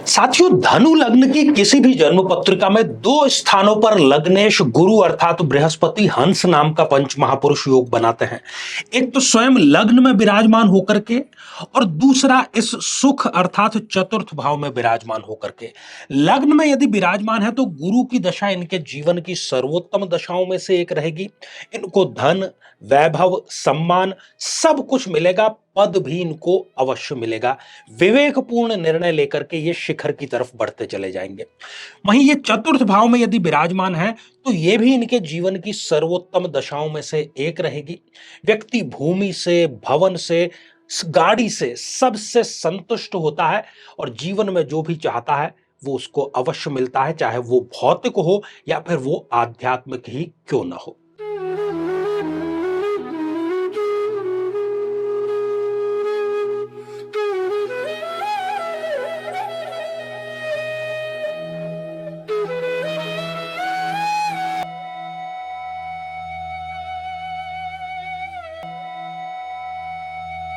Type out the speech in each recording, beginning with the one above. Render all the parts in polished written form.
साथियों, धनु लग्न की किसी भी जन्म पत्रिका में दो स्थानों पर लग्नेश गुरु अर्थात बृहस्पति हंस नाम का पंच महापुरुष योग बनाते हैं। एक तो स्वयं लग्न में विराजमान होकर के और दूसरा इस सुख अर्थात चतुर्थ भाव में विराजमान होकर के। लग्न में यदि विराजमान है तो गुरु की दशा इनके जीवन की सर्वोत्तम दशाओं में से एक रहेगी। इनको धन, वैभव, सम्मान सब कुछ मिलेगा, पद भी इनको अवश्य मिलेगा। विवेकपूर्ण निर्णय लेकर के ये शिखर की तरफ बढ़ते चले जाएंगे। वहीं ये चतुर्थ भाव में यदि विराजमान है तो ये भी इनके जीवन की सर्वोत्तम दशाओं में से एक रहेगी। व्यक्ति भूमि से, भवन से, गाड़ी से, सबसे संतुष्ट होता है और जीवन में जो भी चाहता है वो उसको अवश्य मिलता है, चाहे वो भौतिक हो या फिर वो आध्यात्मिक ही क्यों ना हो।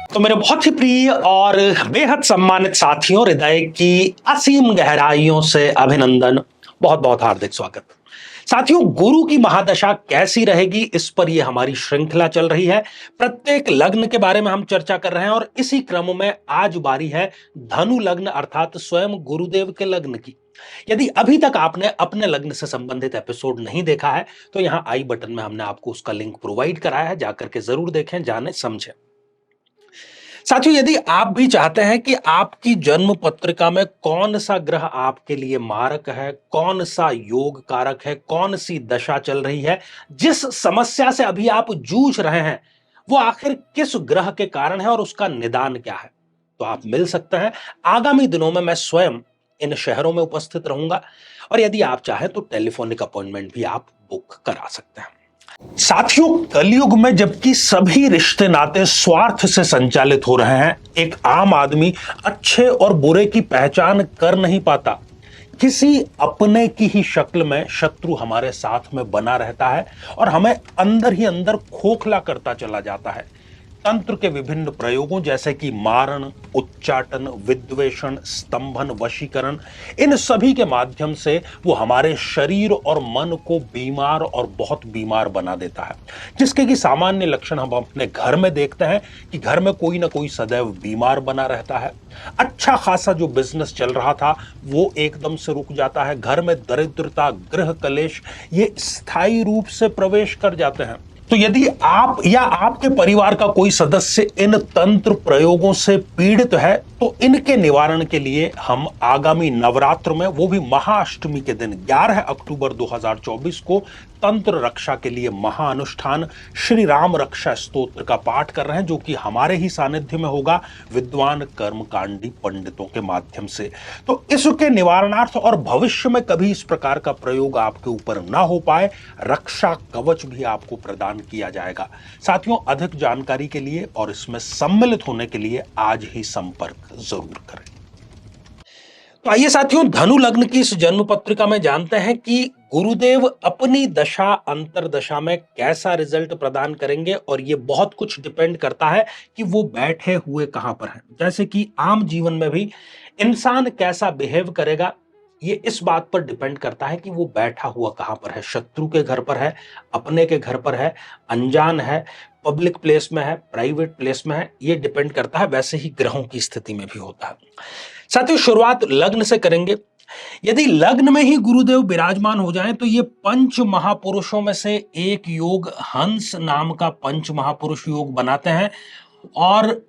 तो मेरे बहुत ही प्रिय और बेहद सम्मानित साथियों, हृदय की असीम गहराइयों से अभिनंदन, बहुत बहुत हार्दिक स्वागत। साथियों, गुरु की महादशा कैसी रहेगी, इस पर यह हमारी श्रृंखला चल रही है। प्रत्येक लग्न के बारे में हम चर्चा कर रहे हैं और इसी क्रम में आज बारी है धनु लग्न अर्थात स्वयं गुरुदेव के लग्न की। यदि अभी तक आपने अपने लग्न से संबंधित एपिसोड नहीं देखा है तो यहां आई बटन में हमने आपको उसका लिंक प्रोवाइड कराया है, जाकर के जरूर देखें, जाने समझें। साथियों, यदि आप भी चाहते हैं कि आपकी जन्म पत्रिका में कौन सा ग्रह आपके लिए मारक है, कौन सा योग कारक है, कौन सी दशा चल रही है, जिस समस्या से अभी आप जूझ रहे हैं वो आखिर किस ग्रह के कारण है और उसका निदान क्या है, तो आप मिल सकते हैं। आगामी दिनों में मैं स्वयं इन शहरों में उपस्थित रहूंगा और यदि आप चाहें तो टेलीफोनिक अपॉइंटमेंट भी आप बुक करा सकते हैं। साथियों, कलयुग में जबकि सभी रिश्ते नाते स्वार्थ से संचालित हो रहे हैं, एक आम आदमी अच्छे और बुरे की पहचान कर नहीं पाता। किसी अपने की ही शक्ल में शत्रु हमारे साथ में बना रहता है और हमें अंदर ही अंदर खोखला करता चला जाता है। तंत्र के विभिन्न प्रयोगों जैसे कि मारण, उच्चाटन, विद्वेषण, स्तंभन, वशीकरण, इन सभी के माध्यम से वो हमारे शरीर और मन को बीमार और बहुत बीमार बना देता है, जिसके कि सामान्य लक्षण हम अपने घर में देखते हैं कि घर में कोई ना कोई सदैव बीमार बना रहता है। अच्छा खासा जो बिजनेस चल रहा था वो एकदम से रुक जाता है। घर में दरिद्रता, गृह कलेश ये स्थायी रूप से प्रवेश कर जाते हैं। तो यदि आप या आपके परिवार का कोई सदस्य इन तंत्र प्रयोगों से पीड़ित है तो इनके निवारण के लिए हम आगामी नवरात्र में, वो भी महाअष्टमी के दिन 11 अक्टूबर 2024 को तंत्र रक्षा के लिए महाअनुष्ठान श्री राम रक्षा स्तोत्र का पाठ कर रहे हैं, जो कि हमारे ही सानिध्य में होगा विद्वान कर्मकांडी पंडितों के माध्यम से। तो इसके निवारणार्थ और भविष्य में कभी इस प्रकार का प्रयोग आपके ऊपर ना हो पाए, रक्षा कवच भी आपको प्रदान किया जाएगा। साथियों, अधिक जानकारी के लिए और इसमें सम्मिलित होने के लिए आज ही संपर्क जरूर करें। तो आइए साथियों, धनु लग्न की इस जन्म पत्रिका में जानते हैं कि गुरुदेव अपनी दशा अंतरदशा में कैसा रिजल्ट प्रदान करेंगे और ये बहुत कुछ डिपेंड करता है कि वो बैठे हुए कहां पर हैं। जैसे कि आम जीवन में भी इंसान कैसा बिहेव करेगा ये इस बात पर डिपेंड करता है कि वो बैठा हुआ कहां पर है, शत्रु के घर पर है, अपने के घर पर है, अनजान है, पब्लिक प्लेस में है, प्राइवेट प्लेस में है, ये डिपेंड करता है। वैसे ही ग्रहों की स्थिति में भी होता है। साथियों, शुरुआत लग्न से करेंगे। यदि लग्न में ही गुरुदेव विराजमान हो जाएं तो ये पंच महापुरुषों में से एक योग हंस नाम का पंच महापुरुष योग बनाते हैं और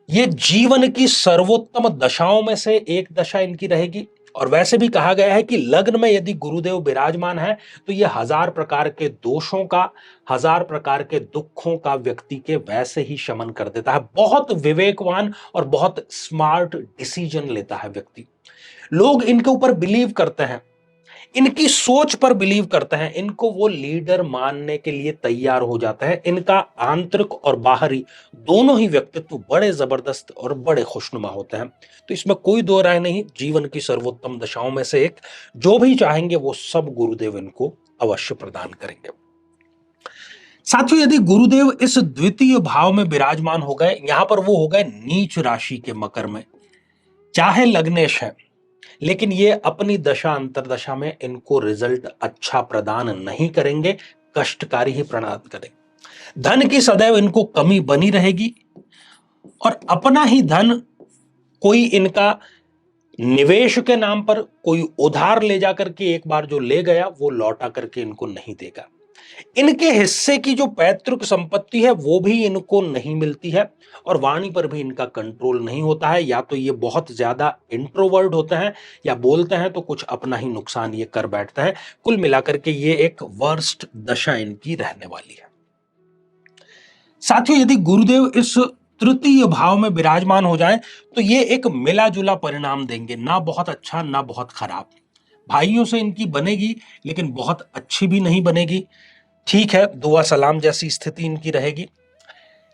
ये जीवन की सर्वोत्तम दशाओं में से एक दशा इनकी रहेगी। और वैसे भी कहा गया है कि लग्न में यदि गुरुदेव विराजमान है तो ये 1000 प्रकार के दोषों का, 1000 प्रकार के दुखों का व्यक्ति के वैसे ही शमन कर देता है। बहुत विवेकवान और बहुत स्मार्ट डिसीजन लेता है व्यक्ति। लोग इनके ऊपर बिलीव करते हैं, इनकी सोच पर बिलीव करते हैं, इनको वो लीडर मानने के लिए तैयार हो जाते हैं। इनका आंतरिक और बाहरी दोनों ही व्यक्तित्व बड़े जबरदस्त और बड़े खुशनुमा होते हैं। तो इसमें कोई दो राय नहीं, जीवन की सर्वोत्तम दशाओं में से एक, जो भी चाहेंगे वो सब गुरुदेव इनको अवश्य प्रदान करेंगे। साथियों, यदि गुरुदेव इस द्वितीय भाव में विराजमान हो गए, यहां पर वो हो गए नीच राशि के मकर में, चाहे लग्नेश है लेकिन ये अपनी दशा अंतरदशा में इनको रिजल्ट अच्छा प्रदान नहीं करेंगे, कष्टकारी ही प्रदान करेंगे। धन की सदैव इनको कमी बनी रहेगी और अपना ही धन कोई इनका निवेश के नाम पर कोई उधार ले जाकर के एक बार जो ले गया वो लौटा करके इनको नहीं देगा। इनके हिस्से की जो पैतृक संपत्ति है वो भी इनको नहीं मिलती है और वाणी पर भी इनका कंट्रोल नहीं होता है। या तो ये बहुत ज्यादा इंट्रोवर्ट होते हैं या बोलते हैं तो कुछ अपना ही नुकसान ये कर बैठता है। कुल मिलाकर के ये एक वर्स्ट दशा इनकी रहने वाली है। साथियों, यदि गुरुदेव इस तृतीय भाव में विराजमान हो जाएं तो ये एक मिला जुला परिणाम देंगे, ना बहुत अच्छा ना बहुत खराब। भाइयों से इनकी बनेगी लेकिन बहुत अच्छी भी नहीं बनेगी। ठीक है, दुआ सलाम जैसी स्थिति इनकी रहेगी।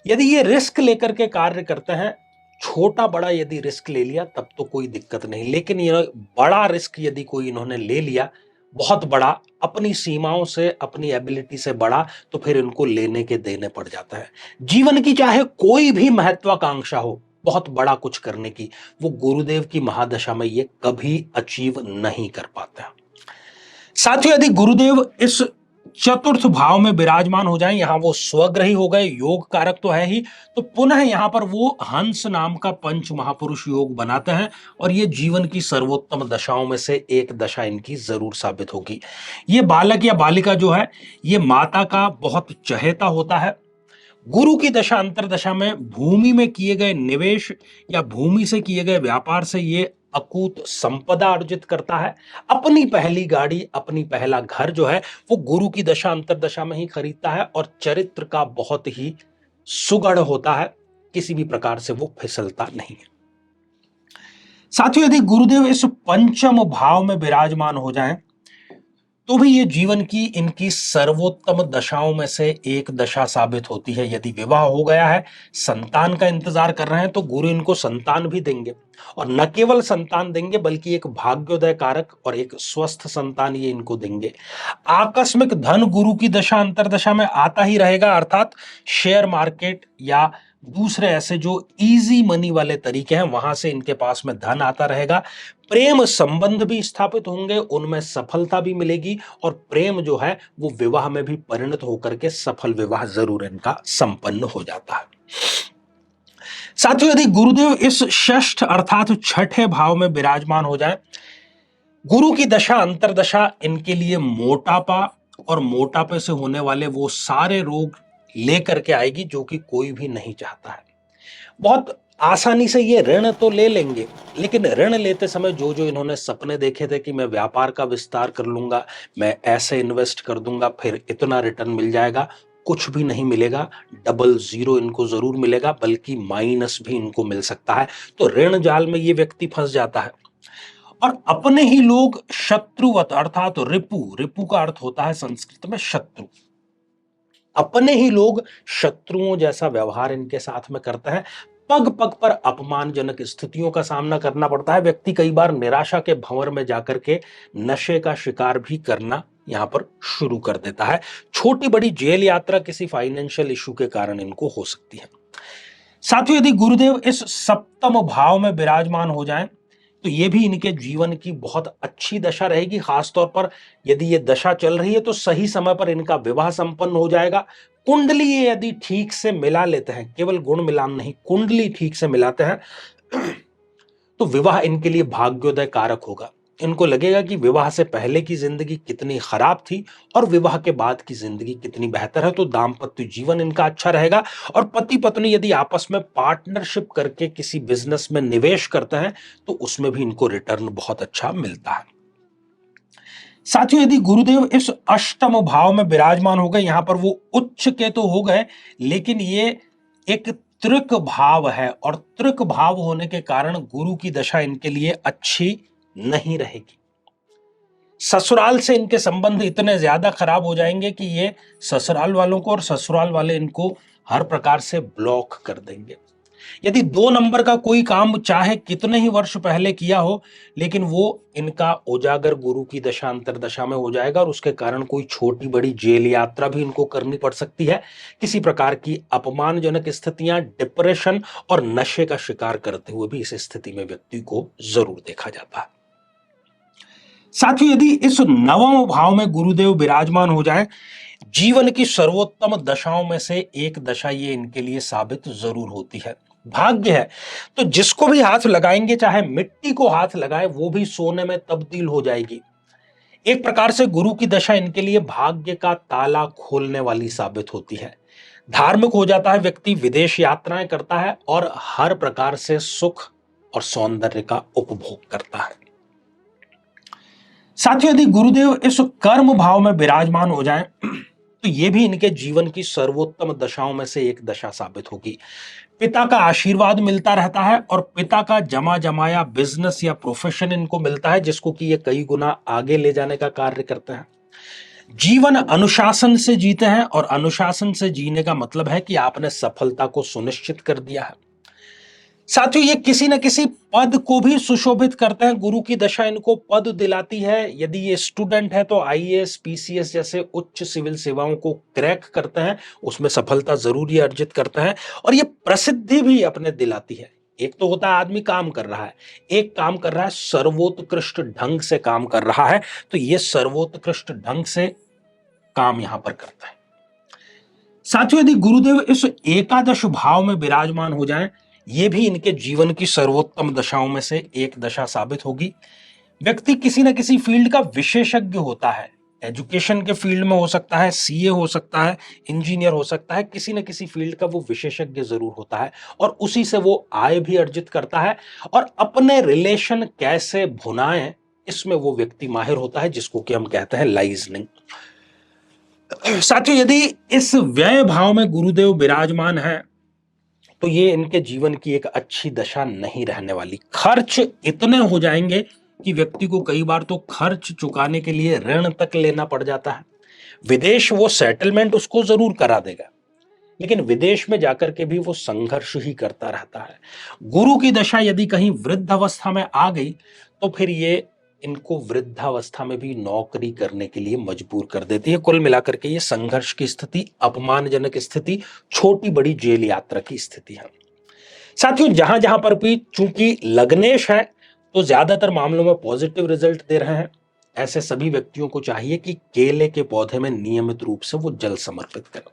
यदि ये रिस्क लेकर के कार्य करते हैं, छोटा बड़ा यदि रिस्क ले लिया तब तो कोई दिक्कत नहीं, लेकिन ये बड़ा रिस्क यदि कोई इन्होंने ले लिया, बहुत बड़ा, अपनी सीमाओं से अपनी एबिलिटी से बड़ा, तो फिर इनको लेने के देने पड़ जाता है। जीवन की चाहे कोई भी महत्वाकांक्षा हो बहुत बड़ा कुछ करने की, वो गुरुदेव की महादशा में ये कभी अचीव नहीं कर पाता। साथियों, यदि गुरुदेव इस चतुर्थ भाव में विराजमान हो जाएं, यहां वो स्वग्रही हो गए, योग कारक तो है ही, तो पुनः यहां पर वो हंस नाम का पंच महापुरुष योग बनाते हैं और ये जीवन की सर्वोत्तम दशाओं में से एक दशा इनकी जरूर साबित होगी। ये बालक या बालिका जो है ये माता का बहुत चहेता होता है। गुरु की दशा अंतरदशा में भूमि में किए गए निवेश या भूमि से किए गए व्यापार से ये अकूत संपदा अर्जित करता है। अपनी पहली गाड़ी, अपनी पहला घर जो है वो गुरु की दशा अंतरदशा में ही खरीदता है और चरित्र का बहुत ही सुगढ़ होता है, किसी भी प्रकार से वो फिसलता नहीं है। साथियों, यदि गुरुदेव इस पंचम भाव में विराजमान हो जाएं तो भी ये जीवन की इनकी सर्वोत्तम दशाओं में से एक दशा साबित होती है। यदि विवाह हो गया है, संतान का इंतजार कर रहे हैं, तो गुरु इनको संतान भी देंगे और न केवल संतान देंगे बल्कि एक भाग्योदय कारक और एक स्वस्थ संतान ये इनको देंगे। आकस्मिक धन गुरु की दशा अंतरदशा में आता ही रहेगा, अर्थात शेयर मार्केट या दूसरे ऐसे जो इजी मनी वाले तरीके हैं वहां से इनके पास में धन आता रहेगा। प्रेम संबंध भी स्थापित होंगे, उनमें सफलता भी मिलेगी और प्रेम जो है वो विवाह में भी परिणत होकर के सफल विवाह जरूर इनका संपन्न हो जाता है। साथियों, यदि गुरुदेव इस षष्ठ अर्थात छठे भाव में विराजमान हो जाए, गुरु की दशा अंतरदशा इनके लिए मोटापा और मोटापे से होने वाले वो सारे रोग लेकर के आएगी जो कि कोई भी नहीं चाहता है। बहुत आसानी से ये ऋण तो ले लेंगे, लेकिन ऋण लेते समय जो जो इन्होंने सपने देखे थे कि मैं व्यापार का विस्तार कर लूंगा, मैं ऐसे इन्वेस्ट कर दूंगा, फिर इतना रिटर्न मिल जाएगा, कुछ भी नहीं मिलेगा। डबल जीरो इनको जरूर मिलेगा, बल्कि माइनस भी इनको मिल सकता है। तो ऋण जाल में ये व्यक्ति फंस जाता है और अपने ही लोग शत्रुवत अर्थात रिपु, रिपु का अर्थ होता है संस्कृत में शत्रु, अपने ही लोग शत्रुओं जैसा व्यवहार इनके साथ में करते हैं। पग पग पर अपमानजनक स्थितियों का सामना करना पड़ता है। व्यक्ति कई बार निराशा के भंवर में जाकर के नशे का शिकार भी करना यहां पर शुरू कर देता है। छोटी बड़ी जेल यात्रा किसी फाइनेंशियल इशू के कारण इनको हो सकती है। साथियों, यदि गुरुदेव इस सप्तम भाव में विराजमान हो जाएं तो ये भी इनके जीवन की बहुत अच्छी दशा रहेगी। खासतौर पर यदि ये दशा चल रही है तो सही समय पर इनका विवाह संपन्न हो जाएगा। कुंडली ये यदि ठीक से मिला लेते हैं, केवल गुण मिलान नहीं, कुंडली ठीक से मिलाते हैं तो विवाह इनके लिए भाग्योदय कारक होगा। इनको लगेगा कि विवाह से पहले की जिंदगी कितनी खराब थी और विवाह के बाद की जिंदगी कितनी बेहतर है। तो दाम्पत्य जीवन इनका अच्छा रहेगा और पति पत्नी यदि आपस में पार्टनरशिप करके किसी बिजनेस में निवेश करते हैं तो उसमें भी इनको रिटर्न बहुत अच्छा मिलता है। साथियों, यदि गुरुदेव इस अष्टम भाव में विराजमान हो गए, यहां पर वो उच्च के तो हो गए, लेकिन ये एक त्रिक भाव है और त्रिक भाव होने के कारण गुरु की दशा इनके लिए अच्छी नहीं रहेगी। ससुराल से इनके संबंध इतने ज्यादा खराब हो जाएंगे कि ये ससुराल वालों को और ससुराल वाले इनको हर प्रकार से ब्लॉक कर देंगे। यदि 2 नंबर का कोई काम चाहे कितने ही वर्ष पहले किया हो, लेकिन वो इनका उजागर गुरु की दशा अंतरदशा में हो जाएगा और उसके कारण कोई छोटी बड़ी जेल यात्रा भी इनको करनी पड़ सकती है। किसी प्रकार की अपमानजनक स्थितियां, डिप्रेशन और नशे का शिकार करते हुए भी इस स्थिति में व्यक्ति को जरूर देखा जाता है। साथियों, यदि इस नवम भाव में गुरुदेव विराजमान हो जाए, जीवन की सर्वोत्तम दशाओं में से एक दशा ये इनके लिए साबित जरूर होती है। भाग्य है तो जिसको भी हाथ लगाएंगे, चाहे मिट्टी को हाथ लगाए, वो भी सोने में तब्दील हो जाएगी। एक प्रकार से गुरु की दशा इनके लिए भाग्य का ताला खोलने वाली साबित होती है। धार्मिक हो जाता है व्यक्ति, विदेश यात्राएं करता है और हर प्रकार से सुख और सौंदर्य का उपभोग करता है। साथियों, यदि गुरुदेव इस कर्म भाव में विराजमान हो जाएं, तो यह भी इनके जीवन की सर्वोत्तम दशाओं में से एक दशा साबित होगी। पिता का आशीर्वाद मिलता रहता है और पिता का जमा जमाया बिजनेस या प्रोफेशन इनको मिलता है, जिसको कि ये कई गुना आगे ले जाने का कार्य करते हैं। जीवन अनुशासन से जीते हैं और अनुशासन से जीने का मतलब है कि आपने सफलता को सुनिश्चित कर दिया है। साथियों, ये किसी न किसी पद को भी सुशोभित करते हैं। गुरु की दशा इनको पद दिलाती है। यदि ये स्टूडेंट है तो आईएएस, पीसीएस जैसे उच्च सिविल सेवाओं को क्रैक करते हैं, उसमें सफलता जरूर ये अर्जित करते हैं और ये प्रसिद्धि भी अपने दिलाती है। एक तो होता है आदमी काम कर रहा है, एक काम कर रहा है सर्वोत्कृष्ट ढंग से काम कर रहा है, तो ये सर्वोत्कृष्ट ढंग से काम यहां पर करता है। साथियों, यदि गुरुदेव इस एकादश भाव में विराजमान हो जाएं, ये भी इनके जीवन की सर्वोत्तम दशाओं में से एक दशा साबित होगी। व्यक्ति किसी न किसी फील्ड का विशेषज्ञ होता है। एजुकेशन के फील्ड में हो सकता है, सीए हो सकता है, इंजीनियर हो सकता है, किसी न किसी फील्ड का वो विशेषज्ञ जरूर होता है और उसी से वो आय भी अर्जित करता है और अपने रिलेशन कैसे भुनाएं, इसमें वो व्यक्ति माहिर होता है, जिसको कि हम कहते हैं लाइजनिंग। साथियों, यदि इस व्यय भाव में गुरुदेव विराजमान है, तो ये इनके जीवन की एक अच्छी दशा नहीं रहने वाली। खर्च इतने हो जाएंगे कि व्यक्ति को कई बार तो खर्च चुकाने के लिए ऋण तक लेना पड़ जाता है। विदेश वो सेटलमेंट उसको जरूर करा देगा, लेकिन विदेश में जाकर के भी वो संघर्ष ही करता रहता है। गुरु की दशा यदि कहीं वृद्ध अवस्था में आ गई, तो फिर ये इनको वृद्धावस्था में भी नौकरी करने के लिए मजबूर कर देती है। कुल मिलाकर के ये संघर्ष की स्थिति, अपमानजनक स्थिति, छोटी बड़ी जेल यात्रा की स्थिति है। साथियों, जहां जहां पर भी चूंकि लग्नेश है, तो ज्यादातर मामलों में पॉजिटिव रिजल्ट दे रहे हैं। ऐसे सभी व्यक्तियों को चाहिए कि केले के पौधे में नियमित रूप से वो जल समर्पित करें।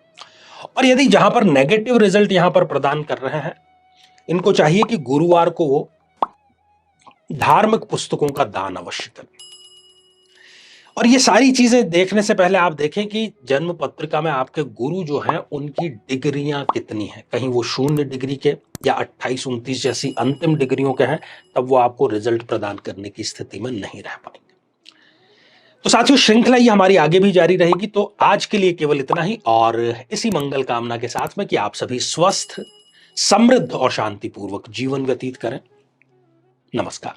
और यदि जहां पर नेगेटिव रिजल्ट यहां पर प्रदान कर रहे हैं, इनको चाहिए कि गुरुवार को वो धार्मिक पुस्तकों का दान अवश्य करें। और ये सारी चीजें देखने से पहले आप देखें कि जन्म पत्रिका में आपके गुरु जो हैं, उनकी डिग्रियां कितनी हैं। कहीं वो 0 डिग्री के या 28, 29 जैसी अंतिम डिग्रियों के हैं, तब वो आपको रिजल्ट प्रदान करने की स्थिति में नहीं रह पाएंगे। तो साथियों, श्रृंखला ये हमारी आगे भी जारी रहेगी। तो आज के लिए केवल इतना ही, और इसी मंगल कामना के साथ में कि आप सभी स्वस्थ, समृद्ध और शांतिपूर्वक जीवन व्यतीत करें। नमस्कार।